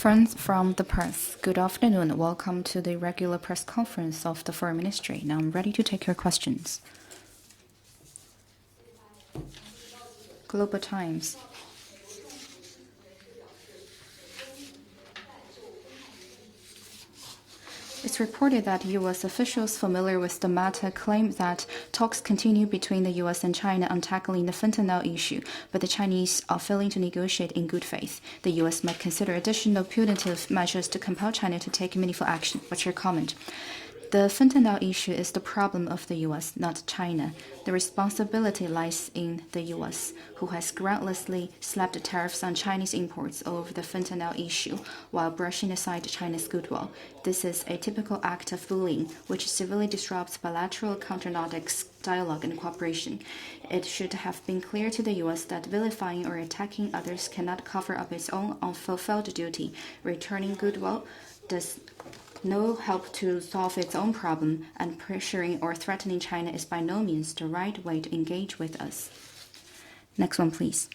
Friends from the press, good afternoon. Welcome to the regular press conference of the Foreign Ministry. Now I'm ready to take your questions. Global Times. It's reported that U.S. officials familiar with the matter claim that talks continue between the U.S. and China on tackling the fentanyl issue, but the Chinese are failing to negotiate in good faith. The U.S. might consider additional punitive measures to compel China to take meaningful action. What's your comment? The fentanyl issue is the problem of the U.S., not China. The responsibility lies in the U.S., who has groundlessly slapped tariffs on Chinese imports over the fentanyl issue while brushing aside China's goodwill. This is a typical act of bullying, which severely disrupts bilateral counter-narcotics dialogue and cooperation. It should have been clear to the U.S. that vilifying or attacking others cannot cover up its own unfulfilled duty. Returning goodwill does no help to solve its own problem, and pressuring or threatening China is by no means the right way to engage with us. Next one, please.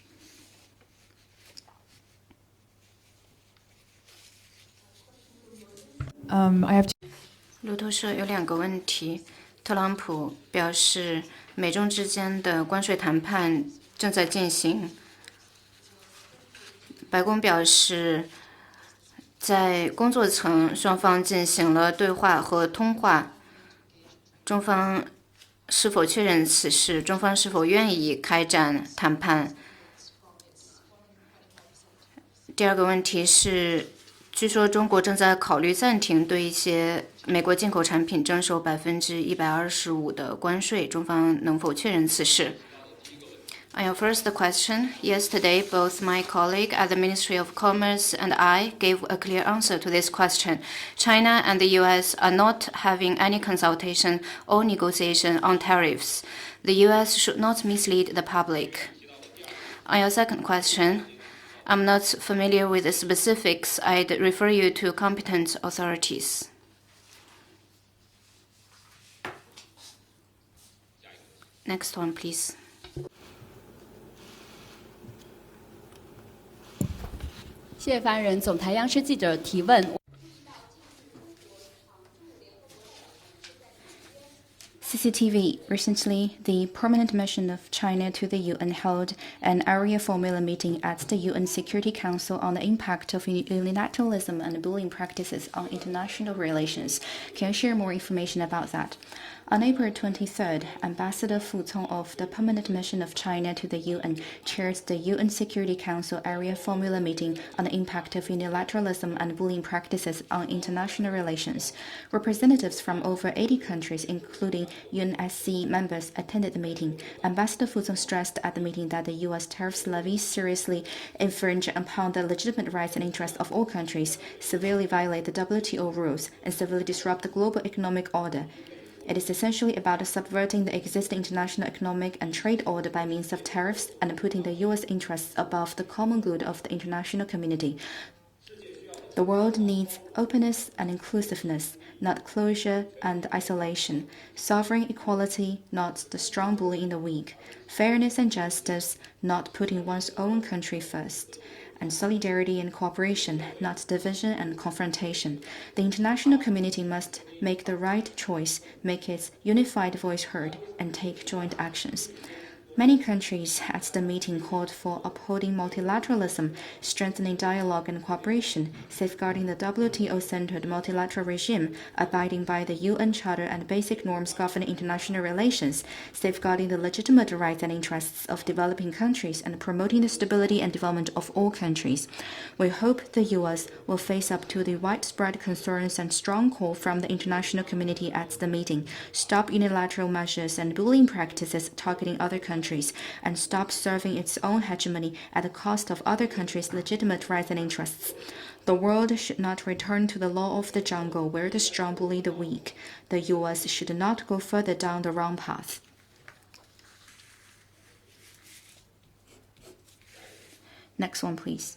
路透社有两个问题。特朗普表示，美中之间的关税谈判正在进行。白宫表示，在工作层，双方进行了对话和通话。中方是否确认此事？中方是否愿意开展谈判？第二个问题是，据说中国正在考虑暂停对一些美国进口产品征收125%的关税，中方能否确认此事？ On your first question, yesterday both my colleague at the Ministry of Commerce and I gave a clear answer to this question. China and the US are not having any consultation or negotiation on tariffs. The US should not mislead the public. On your second question, I'm not familiar with the specifics. I'd refer you to competent authorities. Next one, please. 谢凡人，总台央视记者提问。CCTV. Recently, the permanent mission of China to the UN held an area formula meeting at the UN Security Council on the impact of unilateralism and bullying practices on international relations. Can you share more information about that? On April 23rd, Ambassador Fu Cong of the Permanent Mission of China to the UN chaired the UN Security Council Area Formula meeting on the impact of unilateralism and bullying practices on international relations. Representatives from over 80 countries, including UNSC members, attended the meeting. Ambassador Fu Cong stressed at the meeting that the U.S. tariffs levies seriously infringe upon the legitimate rights and interests of all countries, severely violate the WTO rules, and severely disrupt the global economic order. It is essentially about subverting the existing international economic and trade order by means of tariffs and putting the U.S. interests above the common good of the international community. The world needs openness and inclusiveness, not closure and isolation. Sovereign equality, not the strong bullying the weak. Fairness and justice, not putting one's own country first. And solidarity and cooperation, not division and confrontation. The international community must make the right choice, make its unified voice heard, and take joint actions. Many countries at the meeting called for upholding multilateralism, strengthening dialogue and cooperation, safeguarding the WTO-centered multilateral regime, abiding by the UN Charter and basic norms governing international relations, safeguarding the legitimate rights and interests of developing countries, and promoting the stability and development of all countries. We hope the U.S. will face up to the widespread concerns and strong call from the international community at the meeting, stop unilateral measures and bullying practices targeting other countries, and stop serving its own hegemony at the cost of other countries' legitimate rights and interests. The world should not return to the law of the jungle where the strong bully the weak. The U.S. should not go further down the wrong path. Next one, please.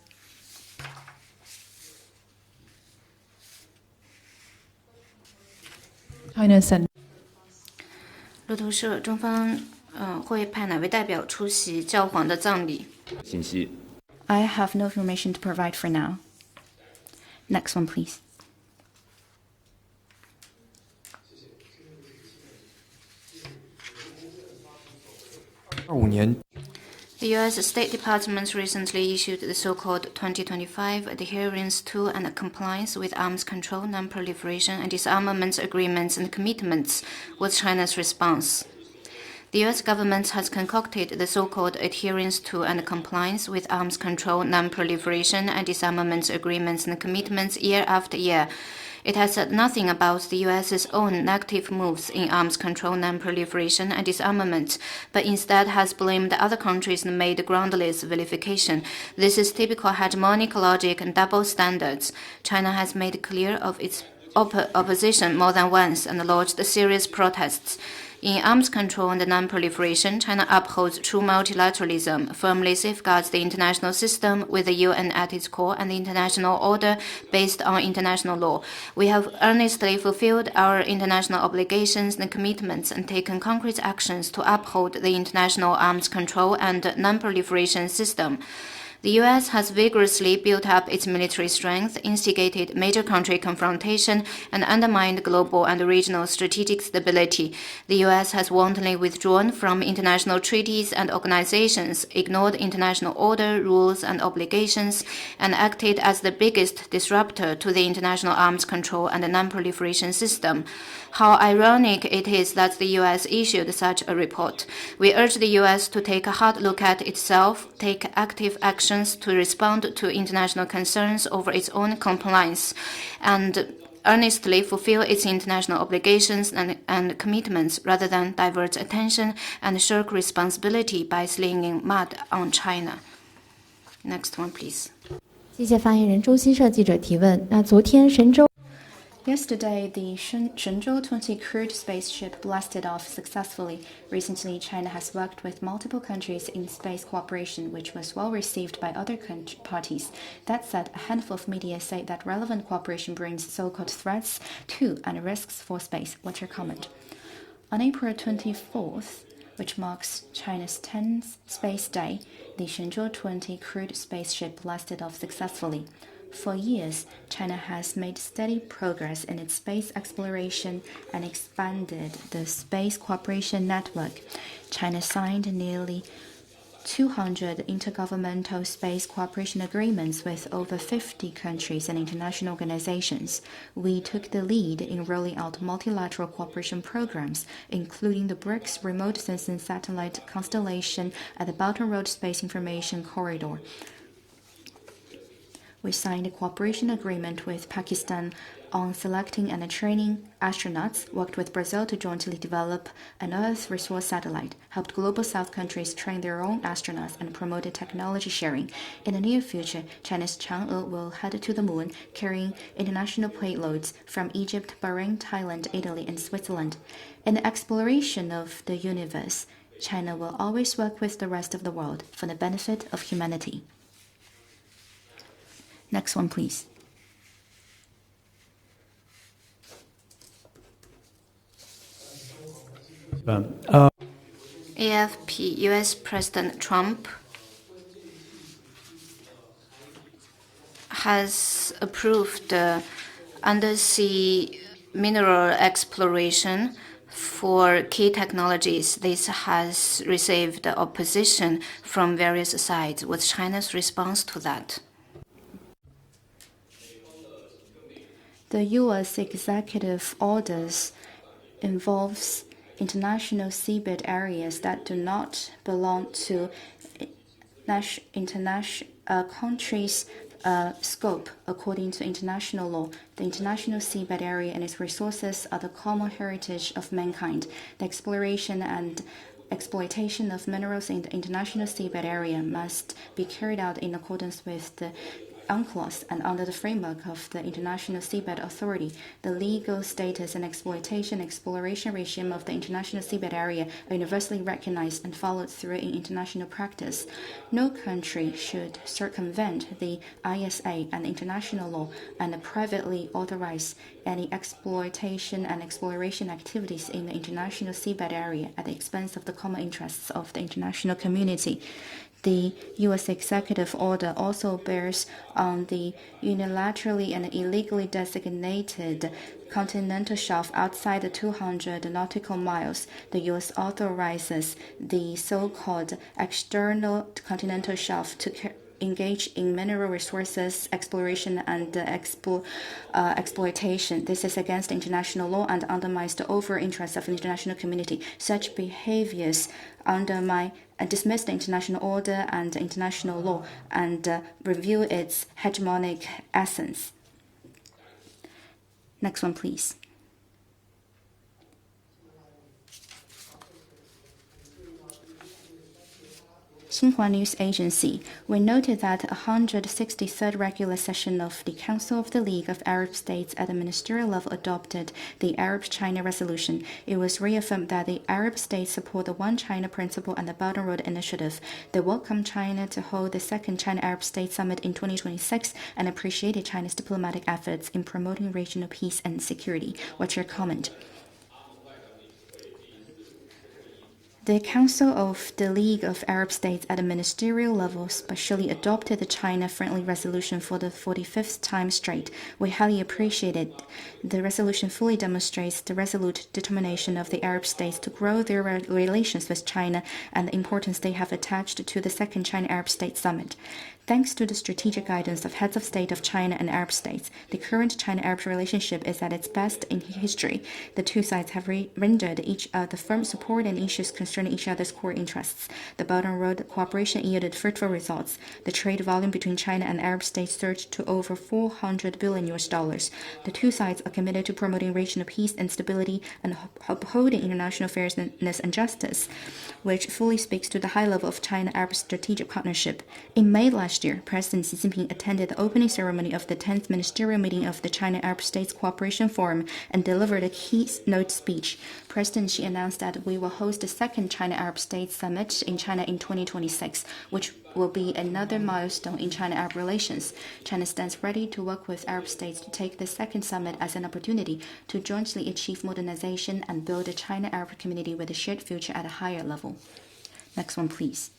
路透社，中方会派哪位代表出席教皇的葬礼？I have no information to provide for now. Next one, please. The U.S. State Department recently issued the so-called 2025 Adherence to and Compliance with Arms Control, Non-Proliferation and Disarmament Agreements and Commitments. What's China's response? The U.S. government has concocted the so-called Adherence to and Compliance with Arms Control, Non-Proliferation and Disarmament Agreements and Commitments year after year. It has said nothing about the U.S.'s own negative moves in arms control, non-proliferation, and disarmament, but instead has blamed other countries and made groundless vilification. This is typical hegemonic logic and double standards. China has made clear of its opposition more than once and lodged serious protests. In arms control and non-proliferation, China upholds true multilateralism, firmly safeguards the international system with the UN at its core and the international order based on international law. We have earnestly fulfilled our international obligations and commitments and taken concrete actions to uphold the international arms control and non-proliferation system. The U.S. has vigorously built up its military strength, instigated major country confrontation, and undermined global and regional strategic stability. The U.S. has wantonly withdrawn from international treaties and organizations, ignored international order, rules, and obligations, and acted as the biggest disruptor to the international arms control and non-proliferation system. How ironic it is that the U.S. issued such a report. We urge the U.S. to take a hard look at itself, take active action to respond to international concerns over its own compliance, and earnestly fulfill its international obligations and commitments rather than divert attention and shirk responsibility by slinging mud on China. Next one, please. 谢谢发言人周新社记者提问。那昨天神舟 Yesterday, the Shenzhou 20 crewed spaceship blasted off successfully. Recently, China has worked with multiple countries in space cooperation, which was well received by other parties. That said, a handful of media say that relevant cooperation brings so-called threats to and risks for space. What's your comment? On April 24th, which marks China's 10th Space Day, the Shenzhou 20 crewed spaceship blasted off successfully. For years, China has made steady progress in its space exploration and expanded the space cooperation network. China signed nearly 200 intergovernmental space cooperation agreements with over 50 countries and international organizations. We took the lead in rolling out multilateral cooperation programs, including the BRICS Remote Sensing Satellite Constellation and the Belt and Road Space Information Corridor. We signed a cooperation agreement with Pakistan on selecting and training astronauts, worked with Brazil to jointly develop an Earth resource satellite, helped Global South countries train their own astronauts, and promoted technology sharing. In the near future, China's Chang'e will head to the moon, carrying international payloads from Egypt, Bahrain, Thailand, Italy, and Switzerland. In the exploration of the universe, China will always work with the rest of the world for the benefit of humanity. Next one, please. AFP, U.S. President Trump has approved undersea mineral exploration for key technologies. This has received opposition from various sides. What's China's response to that? The U.S. executive orders involves international seabed areas that do not belong to international countries' scope according to international law. The international seabed area and its resources are the common heritage of mankind. The exploration and exploitation of minerals in the international seabed area must be carried out in accordance with the UNCLOS and under the framework of the International Seabed Authority. The legal status and exploration regime of the international seabed area are universally recognized and followed through in international practice. No country should circumvent the ISA and international law and privately authorize any exploitation and exploration activities in the international seabed area at the expense of the common interests of the international community. The U.S. executive order also bears on the unilaterally and illegally designated continental shelf outside the 200 nautical miles. The U.S. authorizes the so-called external continental shelf to engage in mineral resources exploration and exploitation. This is against international law and undermines the overall interests of the international community. Such behaviors undermine and dismiss the international order and international law and reveal its hegemonic essence. Next one, please. Xinhua News Agency. We noted that 163rd regular session of the Council of the League of Arab States at the ministerial level adopted the Arab-China resolution. It was reaffirmed that the Arab states support the One China principle and the Belt and Road Initiative. They welcomed China to hold the second China-Arab States Summit in 2026 and appreciated China's diplomatic efforts in promoting regional peace and security. What's your comment? The Council of the League of Arab States at the ministerial level specially adopted the China-friendly resolution for the 45th time straight. We highly appreciate it. The resolution fully demonstrates the resolute determination of the Arab states to grow their relations with China and the importance they have attached to the second China-Arab States Summit. Thanks to the strategic guidance of heads of state of China and Arab states, the current China-Arab relationship is at its best in history. The two sides have rendered each other firm support in issues concerning each other's core interests. The Belt and Road cooperation yielded fruitful results. The trade volume between China and Arab states surged to over $400 billion. The two sides are committed to promoting regional peace and stability and upholding international fairness and justice, which fully speaks to the high level of China-Arab strategic partnership. In May last year, President Xi Jinping attended the opening ceremony of the 10th ministerial meeting of the China-Arab States Cooperation Forum and delivered a keynote speech. President Xi announced that we will host the second China-Arab States Summit in China in 2026, which will be another milestone in China-Arab relations. China stands ready to work with Arab states to take the second summit as an opportunity to jointly achieve modernization and build a China-Arab community with a shared future at a higher level. Next one, please.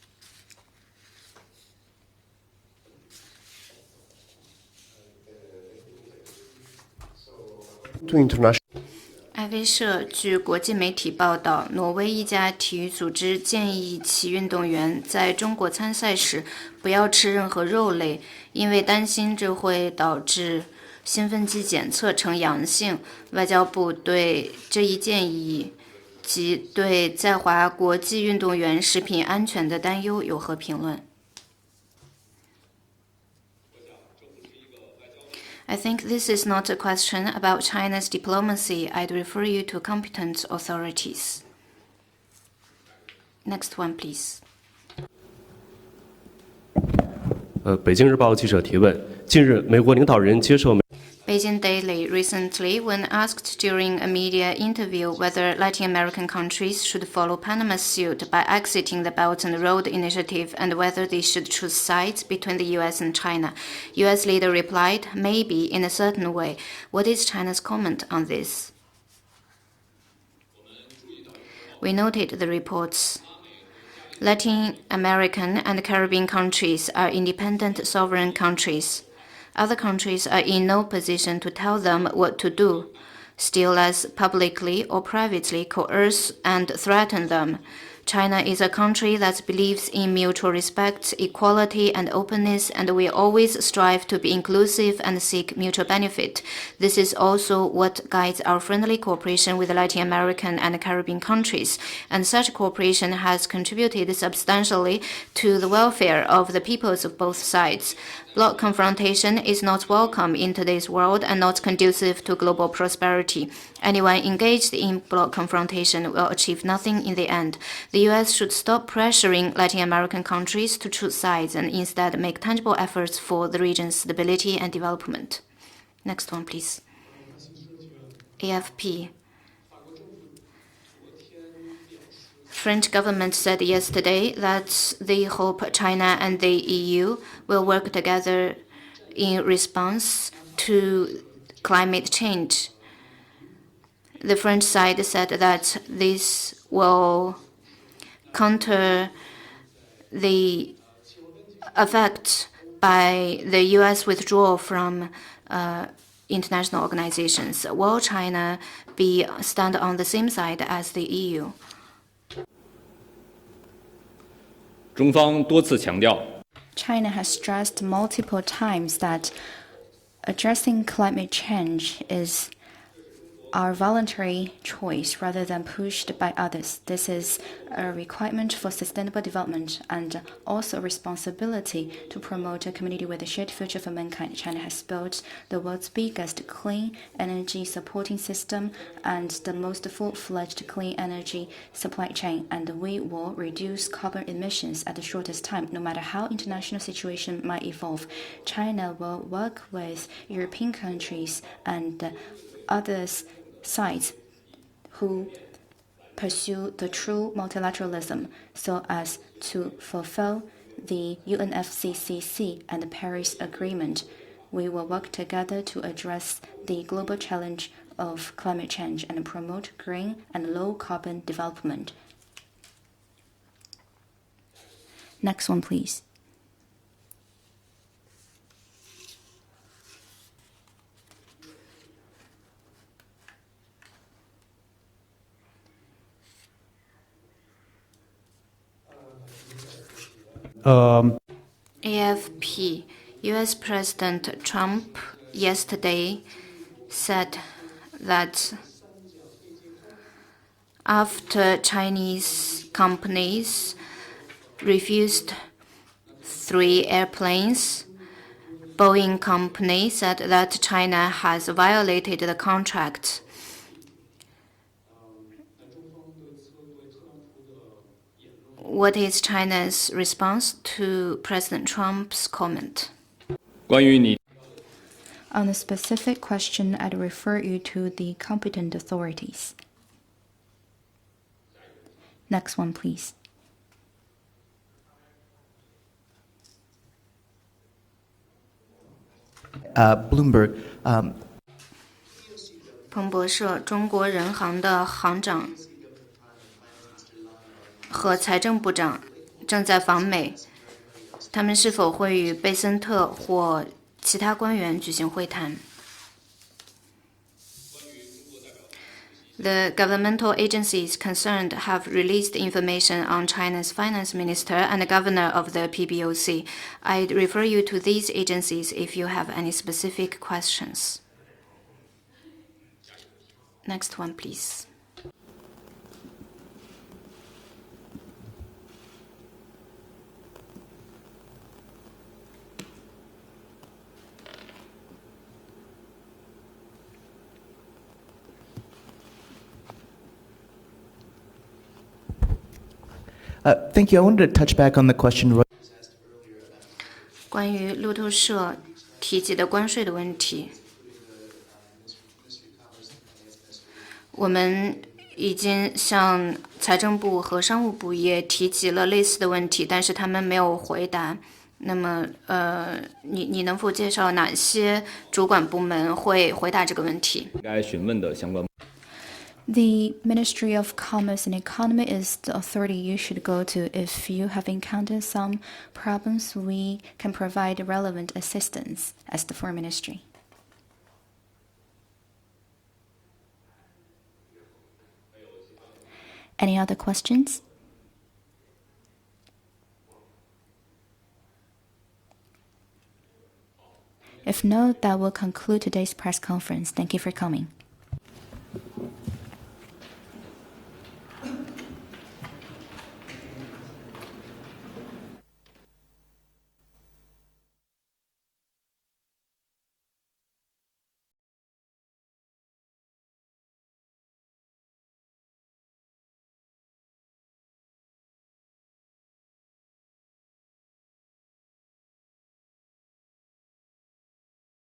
艾薇社据国际媒体报道，挪威一家体育组织建议其运动员在中国参赛时不要吃任何肉类，因为担心这会导致兴奋剂检测呈阳性。外交部对这一建议及对在华国际运动员食品安全的担忧有何评论？I think this is not a question about China's diplomacy. I'd refer you to competent authorities. Next one, please. 北京日报记者提问：近日，美国领导人接受 Beijing Daily recently, when asked during a media interview whether Latin American countries should follow Panama's suit by exiting the Belt and Road Initiative and whether they should choose sides between the U.S. and China, U.S. leader replied, maybe in a certain way. What is China's comment on this? We noted the reports. Latin American and Caribbean countries are independent sovereign countries. Other countries are in no position to tell them what to do, still less publicly or privately coerce and threaten them. China is a country that believes in mutual respect, equality, and openness, and we always strive to be inclusive and seek mutual benefit. This is also what guides our friendly cooperation with Latin American and Caribbean countries, and such cooperation has contributed substantially to the welfare of the peoples of both sides. Bloc confrontation is not welcome in today's world and not conducive to global prosperity. Anyone engaged in bloc confrontation will achieve nothing in the end. The U.S. should stop pressuring Latin American countries to choose sides and instead make tangible efforts for the region's stability and development. Next one, please. AFP. French government said yesterday that they hope China and the EU will work together in response to climate change. The French side said that this will counter the affected by the U.S. withdrawal from international organizations. Will China stand on the same side as the EU? 中方多次强调， China has stressed multiple times that addressing climate change is our voluntary choice rather than pushed by others. This is a requirement for sustainable development and also a responsibility to promote a community with a shared future for mankind. China has built the world's biggest clean energy supporting system and the most full-fledged clean energy supply chain, and we will reduce carbon emissions at the shortest time, no matter how international situation might evolve. China will work with European countries and others sides who pursue the true multilateralism so as to fulfill the UNFCCC and the Paris Agreement. We will work together to address the global challenge of climate change and promote green and low carbon development. Next one, please. AFP. U.S. President Trump yesterday said that after Chinese companies refused 3 airplanes, Boeing company said that China has violated the contract. What is China's response to President Trump's comment? 关于你 On the specific question, I'd refer you to the competent authorities. Next one, please. Bloomberg. 彭博社中国人行的行长和财政部长正在访美，他们是否会与贝森特或其他官员举行会谈？ The governmental agencies concerned have released information on China's finance minister and the governor of the PBOC. I'd refer you to these agencies if you have any specific questions. Next one, please. Thank you. I wanted to touch back on the question. 关于路透社提及的关税的问题，我们已经向财政部和商务部也提及了类似的问题，但是他们没有回答。那么，你能否介绍哪些主管部门会回答这个问题？应该询问的相关。 The Ministry of Commerce and Economy is the authority you should go to if you have encountered some problems. We can provide relevant assistance as the Foreign Ministry. Any other questions? If no, that will conclude today's press conference. Thank you for coming.